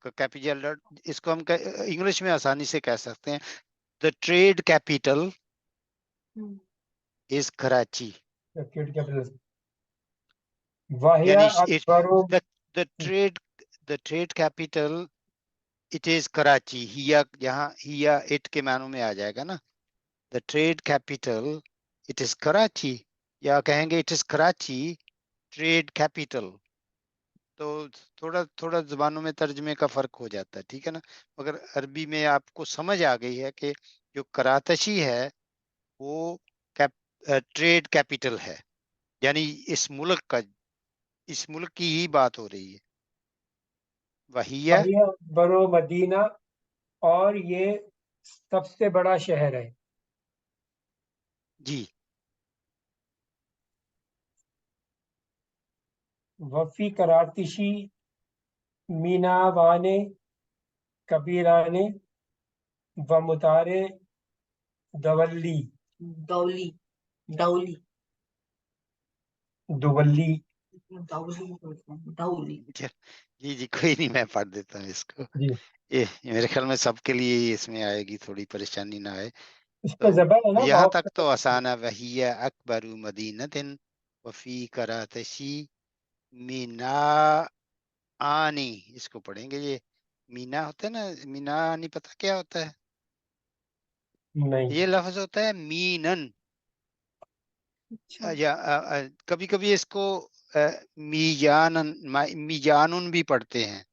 کا کیپٹل، اس کو ہم انگلش میں آسانی سے کہہ سکتے ہیں دا ٹریڈ کیپٹل از کراچی.
واہیا
یعنی
اکبر
the trade capital it is Karachi. ہیا یہاں ہیا اٹ کے معنوں میں آ جائے گا نا. the trade capital it is Karachi, یا کہیں گے it is Karachi trade capital. تو تھوڑا زبانوں میں ترجمے کا فرق ہو جاتا ہے، ٹھیک ہے نا؟ مگر عربی میں آپ کو سمجھ آ گئی ہے کہ جو کراتشی ہے وہ ٹریڈ کیپٹل ہے، یعنی اس ملک کی ہی بات ہو رہی ہے. وہی ہے
واہیا اکبر مدینہ، اور یہ سب سے بڑا شہر ہے.
جی.
وفی کراتشی میناوانے کبیرانے و متارے دولی
دولی دولی
دولی.
دولی.
جی کوئی نہیں، میں پڑھ دیتا ہوں اس کو.
جی
یہ میرے خیال میں سب کے لیے اس میں آئے گی، تھوڑی پریشانی نہ آئے.
اس
تو
پہ زبر ہے نا
یہاں
بہت.
تک تو آسان ہے. وہی اکبر مدینۃ وفی کراتشی مینا آنی. اس کو پڑھیں گے. یہ مینا ہوتا ہے نا، مینا آنی پتہ کیا ہوتا ہے؟
نہیں.
یہ لفظ ہوتا ہے مینن.
اچھا.
یا کبھی کبھی اس کو میجانن بھی پڑھتے ہیں.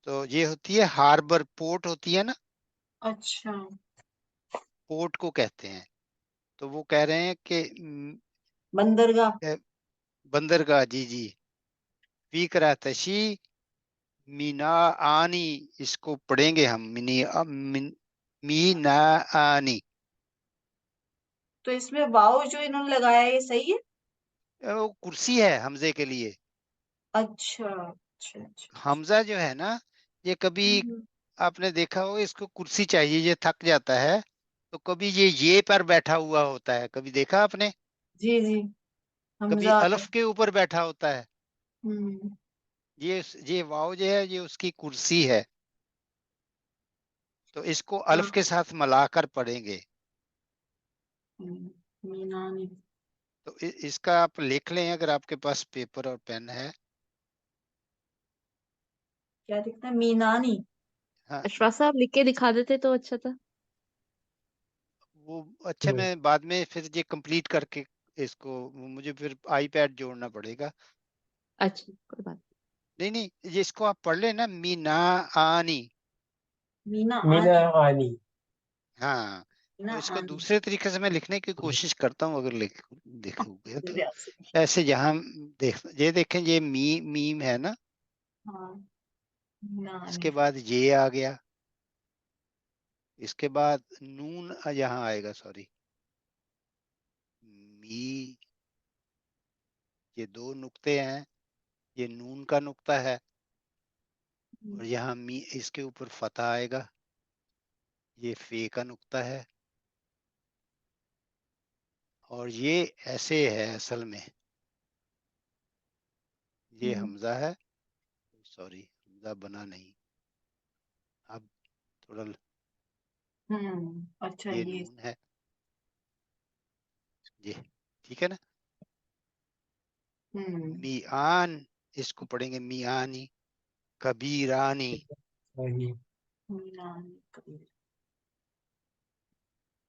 تو یہ ہوتی ہے ہاربر، پورٹ ہوتی ہے نا،
اچھا.
پورٹ کو کہتے ہیں. تو وہ کہہ رہے ہیں کہ
بندرگاہ.
بندرگاہ. جی فی کراتشی مینا آنی. اس کو پڑھیں گے ہم مینا آنی.
تو اس میں واؤ جو انہوں نے لگایا ہے یہ صحیح ہے؟
وہ کرسی ہے حمزے کے لیے.
اچھا اچھا اچھا.
حمزہ جو ہے نا یہ کبھی آپ نے دیکھا ہوگا اس کو کرسی چاہیے، یہ تھک جاتا ہے تو کبھی یہ پر بیٹھا ہوا ہوتا ہے. کبھی دیکھا آپ نے؟
جی جی.
کبھی
حمزہ
الف کے اوپر بیٹھا ہوتا ہے.
ہوں.
یہ واؤ جو ہے یہ اس کی کرسی ہے. تو اس کو
ہاں.
الف کے ساتھ ملا کر پڑھیں گے.
مینانی.
تو اس کا آپ لکھ لیں اگر آپ کے پاس پیپر اور پین ہے.
کیا دکھتا ہے؟ مینانی.
ہاں
اشفاق صاحب لکھ کے دکھا دیتے تو اچھا تھا.
وہ اچھا، میں بعد میں پھر یہ کمپلیٹ کر کے اس کو مجھے پھر آئی پیڈ جوڑنا پڑے گا.
اچھا کوئی بات
نہیں یہ اس کو آپ پڑھ لیں نا مینا آنی.
مینا
مینا
آنی.
آنی.
ہاں تو
مینا
اس کو
آنی.
دوسرے طریقے سے میں لکھنے کی کوشش کرتا ہوں، اگر دیکھو گے تو ایسے جہاں یہ دیکھیں یہ میم ہے نا،
ہاں. مینا
اس
آنی.
کے بعد یہ آ گیا، اس کے بعد نون یہاں آئے گا، سوری می. یہ دو نقطے ہیں، یہ نون کا نقطہ ہے، اور یہاں می اس کے اوپر فتح آئے گا. یہ فے کا نقطہ ہے اور یہ ایسے ہے اصل میں، یہ حمزہ ہے، سوری حمزہ بنا نہیں، اب تھوڑا
اچھا
یہ
یہ
نون ہے، جی ٹھیک ہے نا. میان اس کو پڑھیں گے میانی، کبیرانی.
صحیح.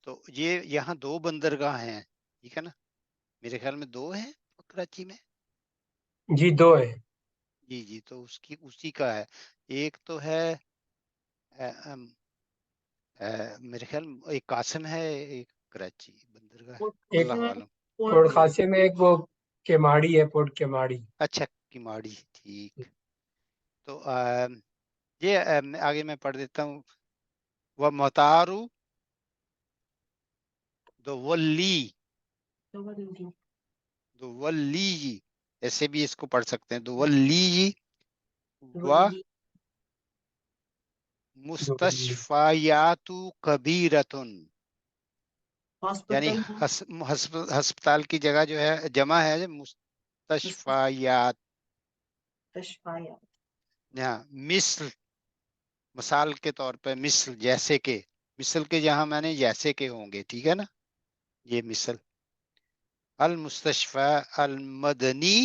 تو یہ یہاں دو بندرگاہ ہیں، ٹھیک ہے نا، میرے خیال میں دو ہیں کراچی میں.
جی 2 ہے.
جی جی، تو اسی کا ہے. ایک تو ہے میرے خیال میں ایک قاسم ہے، ایک کراچی بندرگاہ ہے،
ایک
اللہ عالم.
پورٹ خاصے میں ایک وہ کیماڑی ہے، پورٹ کیماڑی.
اچھا کماڑی، ٹھیک. تو یہ آگے میں پڑھ دیتا ہوں. وہ متارو دولی، دولی جی، ایسے بھی اس کو پڑھ سکتے ہیں دولی جی. و مستشفیات کبیرتن، یعنی
ہاسپٹل
ہسپتال کی جگہ جو ہے جمع ہے مستشفیات. یہاں مثل، مثال کے طور پہ مثل، جیسے کہ، مثل کے جہاں میں نے جیسے کہ ہوں گے، ٹھیک ہے نا، یہ مثل. المستشفى المدنی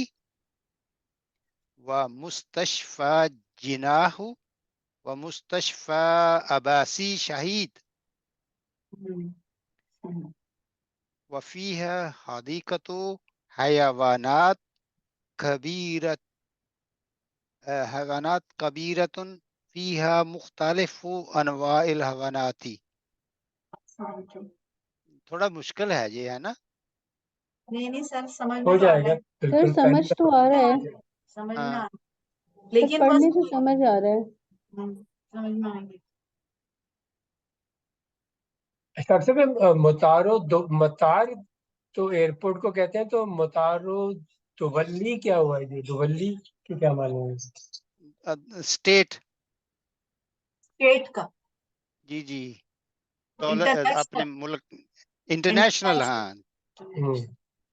و مستشفى جناح و مستشفى عباسی شہید وفيها حديقة حيوانات كبيرة، حيوانات كبيرة فيها مختلف انواع الحيوانات. تھوڑا مشکل ہے یہ، ہے نا.
نہیں سر سمجھ
ہو
میں تو آ
جائے
رہا
گا
ہے،
سر
بالکل.
سمجھ تو آ رہا ہے،
سمجھ میں
ہاں
آ رہا ہے،
سر
لیکن بس
پڑھنے سے سمجھ آ رہا ہے.
سمجھ میں آئیں گے.
سب سے متارو متار تو ایئرپورٹ کو کہتے ہیں، تو متارو دولی کیا ہوا ہے جی؟ دولی کی کیا معنی ہے؟
اسٹیٹ،
اسٹیٹ کا
جی جی، اپنے
انٹرنیشنل،
ملک، انٹرنیشنل، ہاں
وہاں لکھا ہوا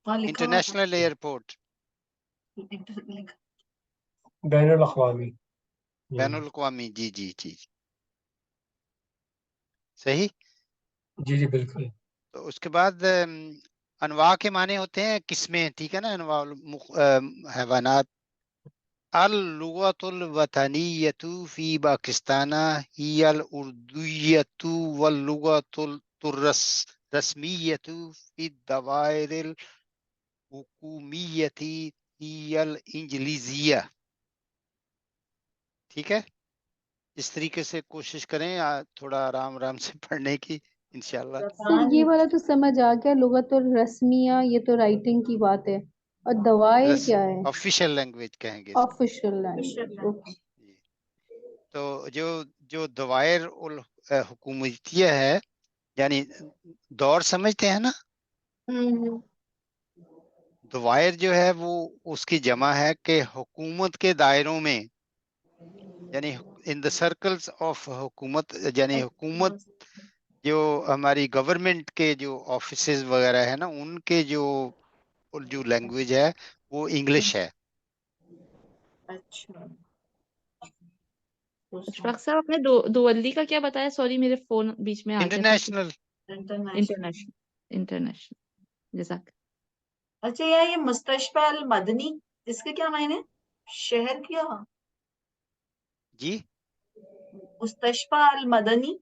تھا
انٹرنیشنل ایئرپورٹ،
بین الاقوامی.
بین الاقوامی، جی جی جی صحیح.
جی جی بالکل.
تو اس کے بعد انواع کے معنی ہوتے ہیں قسمیں، ٹھیک ہے نا، انواع حیوانات. اللغة الوطنية في باکستان هي الأردوية واللغة الرسمية في الدوائر الحكومية هي الإنجليزية. ٹھیک ہے، اس طریقے سے کوشش کریں تھوڑا آرام آرام سے پڑھنے کی انشاءاللہ.
سر یہ والا تو سمجھ آ گیا، لغت الرسمیہ یہ تو رائٹنگ کی بات ہے، اور دوائر کیا ہے؟
آفیشیل لینگویج کہیں گے اس کو.
Official language.
جی. تو جو دوائر الحکومتیہ ہے، یعنی دور سمجھتے ہیں نا، دوائر جو ہے وہ اس کی جمع ہے کہ حکومت کے دائروں میں، یعنی ان دا سرکلز آف حکومت، یعنی حکومت جو ہماری گورنمنٹ کے جو آفیسز وغیرہ ہے نا، ان کے جو لینگویج ہے وہ انگلش ہے.
اچھا
اشفاق صاحب آپ نے دولی کا کیا بتایا؟ سوری میرے فون بیچ میں آ گیا تھا.
International,
international, international. جزاک.
اچھا یہ مستشفى المدنی، اس کے کیا معنی؟ شہر کیا؟
جی
مستشفى المدنی،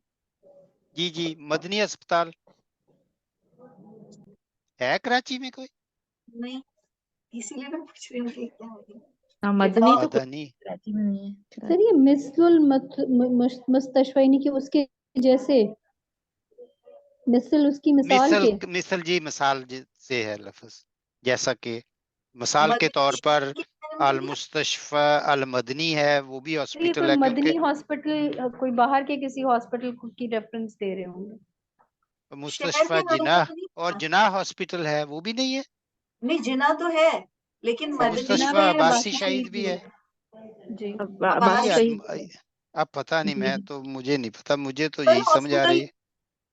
جی جی، مدنی اسپتال ہے کراچی میں کوئی؟
نہیں اسی لیے میں پوچھ رہی ہوں کہ کیا ہے.
مدنی تو
مدنی،
کراچی میں نہیں ہے.
سر یہ مثل المستشفی یعنی کہ اس کے جیسے، مثل اس کی مثال کے.
مثل جی، مثال سے ہے لفظ، جیسا کہ مثال کے طور
مدنی
پر
کی معنی کیا؟
المستشفى المدنی ہے، وہ بھی
یہ
ہاسپٹل
کوئی
ہے کیونکہ
مدنی ہاسپٹل، کوئی باہر کے کسی ہاسپٹل کی ریفرنس دے رہے ہوں گے.
شہر
مستشفى
کے بارے میں
جناح،
تو نہیں
اور
پتا.
جناح ہاسپٹل ہے، وہ بھی نہیں ہے.
نہیں جنا تو ہے لیکن
اور
مدنی
جناب
مستشفى
ہے
عباسی
باقی
شہید
شہید
بھی ہے.
جی.
باہر
نہیں
عباسی
کے
شہید.
اب پتہ نہیں،
جی
میں تو مجھے نہیں پتا، مجھے تو
پر
یہی سمجھ آ
ہاسپٹل
رہی ہے.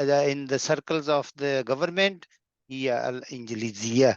in the circles of the government هي الإنجليزية,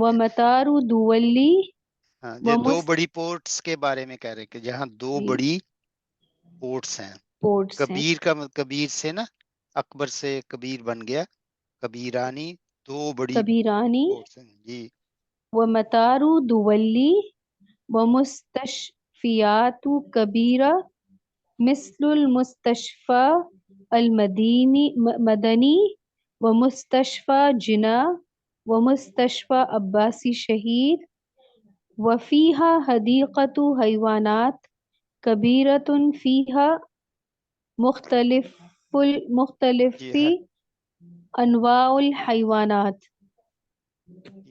ومطار دولی
ہاں یہ دو
ومست
بڑی پورٹس کے بارے میں کہہ رہے ہیں کہ جہاں دو
جی
بڑی پورٹس ہیں.
پورٹس ہیں
کبیر کا کبیر سے نا اکبر سے کبیر بن گیا کبیرانی دو بڑی
کبیرانی
پورٹس ہیں جی.
ومطار دولی ومستشفیات کبیرہ مثل المستشفى مدنی ومستشفى جناح ومستشفى عباسی شہید وفيها حديقة حيوانات كبيرة فيها مختلف
جی
انواع الحيوانات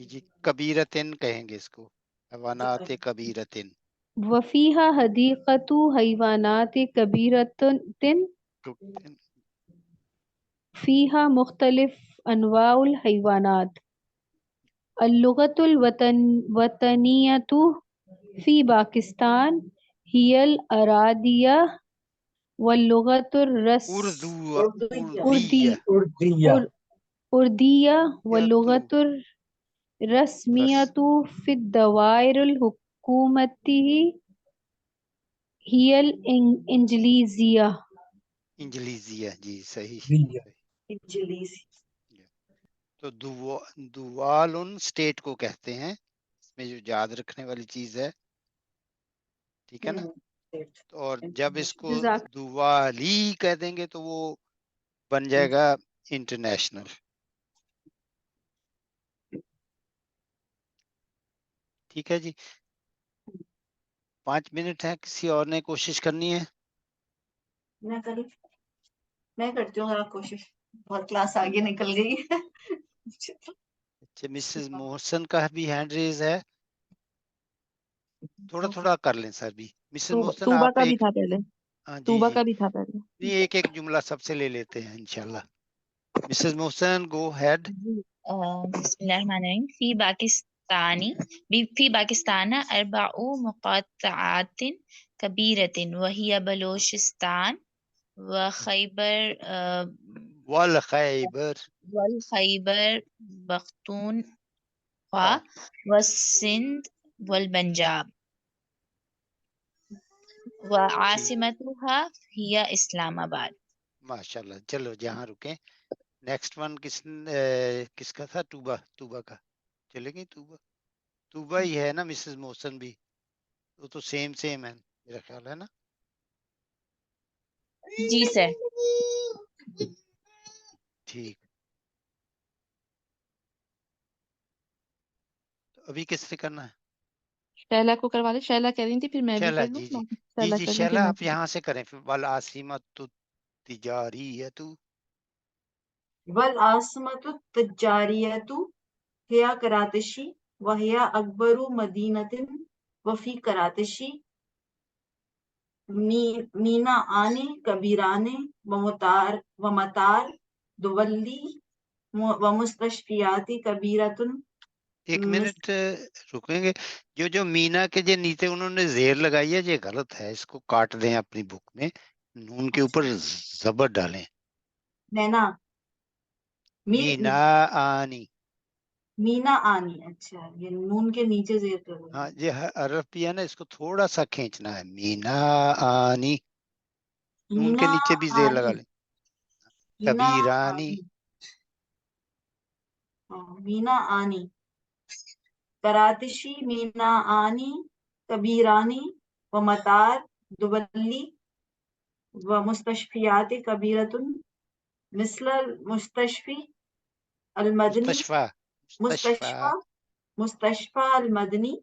جی کبیرتن کہیں گے اس کو حیوانات کبیرتن.
وفيها حديقة حيوانات كبيرة فيها مختلف انواع الحيوانات. اللغة الوطنية في باكستان هي العربية واللغة
اردو
اردویہ
اردیہ
الأردية
یا
واللغة
تو
الرسمية في الدوائر الحكومية هي الإنجليزية.
انجلیزیہ جی صحیح.
انجلیسی.
تو دوالن اسٹیٹ کو کہتے ہیں اس میں جو یاد رکھنے والی چیز ہے ٹھیک ہے نا. اور جب اس کو
جزاک
دوالی کہہ دیں گے تو وہ بن جائے گا انٹرنیشنل. ٹھیک ہے جی 5 منٹ ہے کسی اور نے کوشش کرنی ہے.
میں کرتی ہوں ذرا کوشش بہت کلاس آگے نکل گئی ہے.
اچھا مسز محسن کا بھی ہینڈ ریز ہے تھوڑا تھوڑا کر لیں سر بھی. مسز محسن
طوبہ
آپ
کا بھی
ایک
تھا پہلے
ہاں جی
طوبہ
جی
کا بھی تھا پہلے.
نہیں ایک ایک جملہ سب سے لے لیتے ہیں انشاءاللہ. مسز محسن گو ہیڈ.
بسم الله الرحمن الرحيم. في باكستان 4 مقاطعات كبيرة وهي بلوچستان وخيبر
والخیبر
والخيبر پختونخوا والسندھ والبنجاب وعاصمتها هي اسلام آباد.
ماشاء اللہ. چلو جہاں رکیں نیکسٹ ون کس کا تھا توبہ کا چلے گئی. توبہ ہی ہے نا مسز محسن بھی وہ تو سیم ہے میرا خیال ہے نا.
جی سر.
ٹھیک تو ابھی کس سے کرنا ہے.
شیلا کو کروا لیں. شیلا کہہ رہی تھی پھر میں بھی
شیلا
کر لوں.
جی جی
شیلا
جی
کر لیں پھر
شیلا
میں
آپ یہاں سے کریں پھر والعاصمۃ التجاریۃ
والعاصمۃ التجاریۃ هي کراتشی وهي اکبر مدینۃ وفی کراتشی مینا آنے کبیرانے ومطار دولی ومستشفیات کبیرۃ.
ایک منٹ رکیں گے. جو مینا کے جو نیچے انہوں نے زیر لگائی ہے یہ غلط ہے اس کو کاٹ دیں اپنی بک میں نون کے اوپر زبر ڈالیں.
مینا
مینا آنی
مینا آنی. اچھا یہ نون کے نیچے زیر کر دیں.
ہاں یہ حرف بھی ہے نا اس کو تھوڑا سا کھینچنا ہے. مینا آنی نون کے
مینا
نیچے بھی زیر لگا
آنی
لیں.
مینا
کبیرانی
آنی. مینا آنی کراتشی مینا آنی کبیرانی ومطار دولی ومستشفیات کبیرۃ مثل المستشفی المدنی
مستشفى
مستشفى المدنی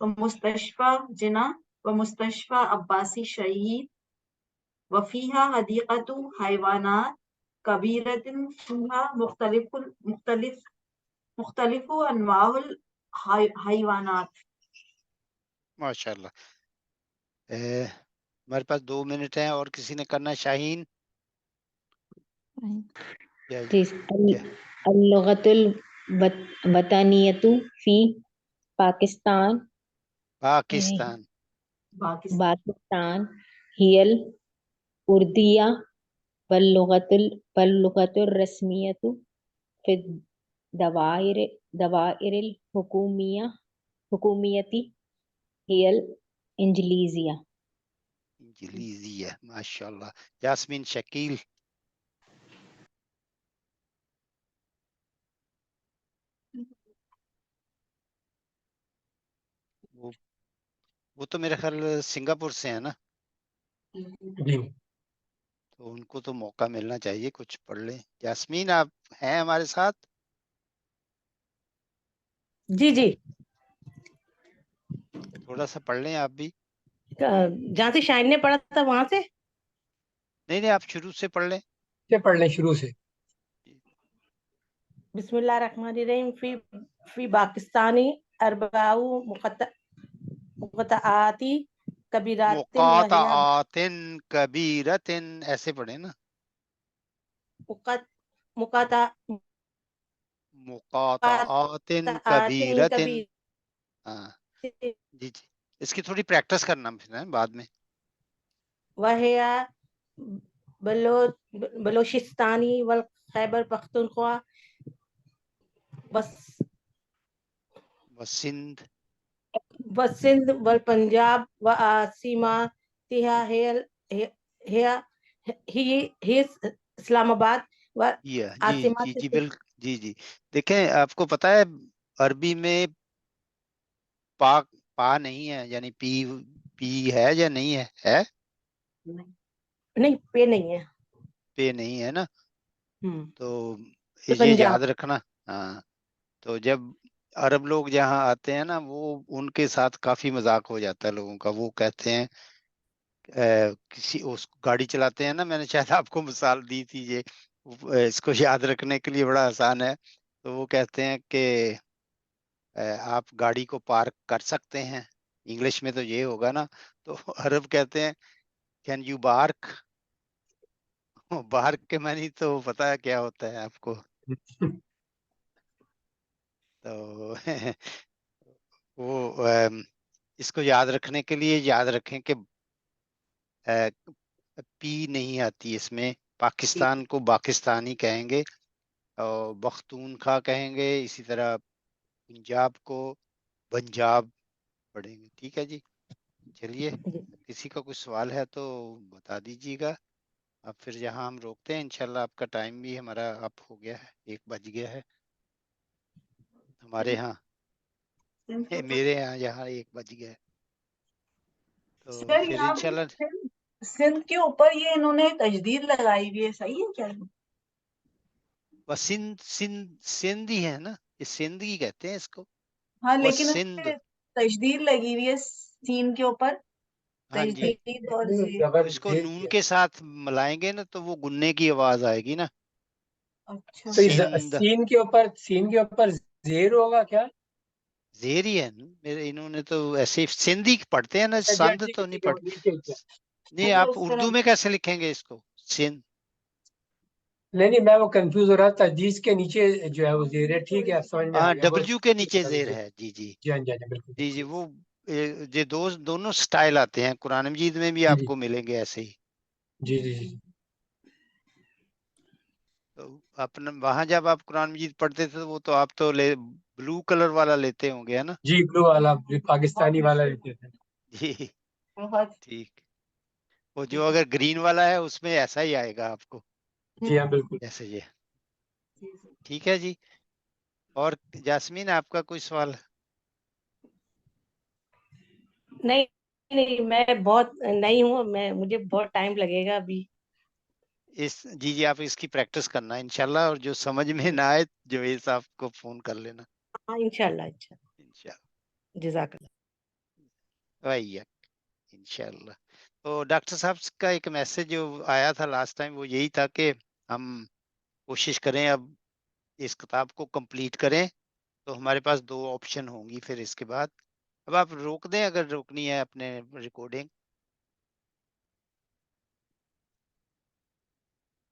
ومستشفى جناح ومستشفى عباسی شہید وفيها حديقة حيوانات كبيرة فيها مختلف انواع الحيوانات.
ماشاء اللہ. ہمارے پاس 2 منٹ ہیں اور کسی نے کرنا ہے. شاہین
اللغة الوطنية في باكستان هي الأردية واللغة الرسمية في الدوائر حکومیہ حکومیتی هي الإنجليزية.
انجلیزیہ، ماشاء اللہ. یاسمین شکیل. وہ تو میرے خیال سنگاپور سے ہے نا،
جی
تو ان کو تو موقع ملنا چاہیے، کچھ پڑھ لیں. یاسمین آپ ہیں ہمارے ساتھ؟
جی جی،
تھوڑا سا پڑھ لیں آپ بھی.
جہاں سے شائن نے پڑھا تھا وہاں سے.
نہیں آپ شروع سے پڑھ لیں.
پڑھ لیں شروع سے.
بسم اللہ الرحمن الرحیم. فی پاکستانی اربعہ مقطعاتی کبیرات وہی
مقاطعاتن کبیرتن، ایسے پڑھیں نا.
مقاطعات
مقاطعاتن کبیرتن. ہاں جی جی، اس کی تھوڑی پریکٹس کرنا پھر ہے بعد میں.
وہی بلوچستانی والخیبر پختونخوا
وسندھ
وسندھ والپنجاب وعاصمتها هي اسلام آباد
جی جی
وعاصمت
جی بالکل. جی جی، دیکھیں آپ کو پتا ہے عربی میں پا نہیں ہے، یعنی پی ہے یا نہیں ہے؟ ہے
نہیں، پہ نہیں ہے،
پہ نہیں ہے نا. تو یہ
پنجاب
یاد رکھنا. ہاں، تو جب عرب لوگ جہاں آتے ہیں نا، وہ ان کے ساتھ کافی مذاق ہو جاتا ہے لوگوں کا. وہ کہتے ہیں کسی اس گاڑی چلاتے ہیں نا، میں نے شاید آپ کو مثال دی تھی، یہ اس کو یاد رکھنے کے لیے بڑا آسان ہے. تو وہ کہتے ہیں کہ آپ گاڑی کو پارک کر سکتے ہیں، انگلش میں تو یہ ہوگا نا. تو عرب کہتے ہیں کین یو بارک. بارک کے معنی تو پتا ہے کیا ہوتا ہے آپ کو. تو وہ اس کو یاد رکھنے کے لیے یاد رکھیں کہ پی نہیں آتی اس میں. پاکستان کو باکستانی کہیں گے، اور بختونخوا کہیں گے. اسی طرح پنجاب کو پنجاب پڑھیں گے. ٹھیک ہے جی، چلیے کسی کا کوئی سوال ہے تو بتا دیجیے گا. اب پھر یہاں ہم روکتے ہیں انشاءاللہ. آپ کا ٹائم بھی ہمارا اپ ہو گیا ہے، 1 بج گیا ہے ہمارے ہاں. میرے یہاں 1 بج گیا ہے. تو
سر
پھر
یہاں پہ
انشاءاللہ
سندھ کے اوپر یہ انہوں نے تجدید لگائی ہوئی ہے، صحیح ہے کیا؟
بس سندھ ہی ہے نا، یہ سندھ ہی کہتے ہیں اس کو.
ہاں
وہ
لیکن اس
سندھ،
پہ تجدید لگی ہوئی ہے سین کے اوپر.
ہاں جی،
تجدید اور
تو اس کو نون کے ساتھ ملائیں گے نا تو وہ گننے کی آواز آئے گی نا.
اچھا
تو
سندھ
سین کے اوپر زیر ہوگا کیا؟
زیر ہی ہے نا. انہوں نے تو ایسے سندھ ہی پڑھتے ہیں نا، سندھ تو نہیں پڑھتے. نہیں آپ
اس طرح
اردو میں کیسے لکھیں گے اس کو؟ سندھ.
نہیں میں وہ کنفیوز ہو رہا تھا. تجدید کے نیچے جو ہے وہ زیر ہے. ٹھیک ہے، سمجھ میں آ گیا.
ڈبلیو کے نیچے زیر ہے. جی جی
جی ہاں جی بالکل.
جی جی، وہ یہ دونوں سٹائل آتے ہیں قرآن مجید میں بھی، آپ
جی
کو ملیں گے ایسے ہی.
جی جی جی
تو اپنا وہاں جب آپ قرآن مجید پڑھتے تھے وہ تو آپ تو بلو کلر والا لیتے ہوں گے، ہے نا؟
جی بلو والا، پاکستانی والا لیتے تھے.
جی
بہت
ٹھیک. وہ جو اگر گرین والا ہے اس میں ایسا ہی آئے گا آپ کو،
جی ہاں بالکل.
جیسے یہ. ٹھیک ہے جی. اور جاسمین آپ کا کوئی سوال؟
نہیں میں بہت نئی ہوں، مجھے بہت ٹائم لگے گا ابھی.
جی جی، آپ اس کی پریکٹس کرنا انشاءاللہ، اور جو سمجھ میں نہ آئے جو صاحب کو فون کر لینا
ہاں انشاءاللہ.
انشاءاللہ.
جزاک اللہ.
انشاءاللہ. تو ڈاکٹر صاحب کا ایک میسج جو آیا تھا لاسٹ ٹائم وہ یہی تھا کہ ہم کوشش کریں اب اس کتاب کو کمپلیٹ کریں. تو ہمارے پاس 2 آپشن ہوں گی پھر اس کے بعد. اب آپ روک دیں اگر روکنی ہے اپنے ریکارڈنگ.